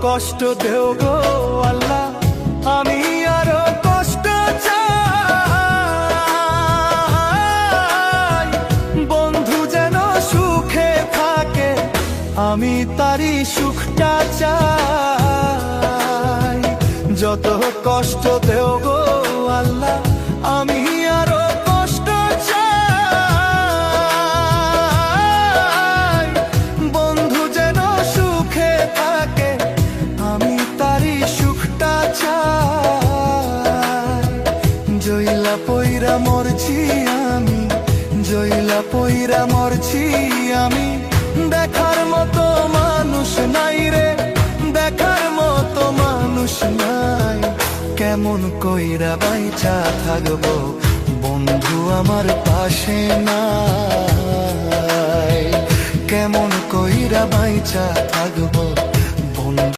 কষ্ট দেও গো আল্লাহ, আমি আরো কষ্ট চাই। বন্ধু যেন সুখে থাকে, আমি তারই সুখটা চাই। যত কষ্ট দেও গো আল্লাহ, আমি আরো কষ্ট চাই। বন্ধু যেন সুখে থাকে, আমি তারই সুখটা চাই। জইলা পইরা মরছি আমি, জইলা পইরা মরছি আমি, দেখার মতো মানুষ নাই রে, দেখার মতো মানুষ নাই। কেমন কইরা বাইচা থাকবো বন্ধু আমার পাশে নাই, কেমন কইরা বাইচা থাকবো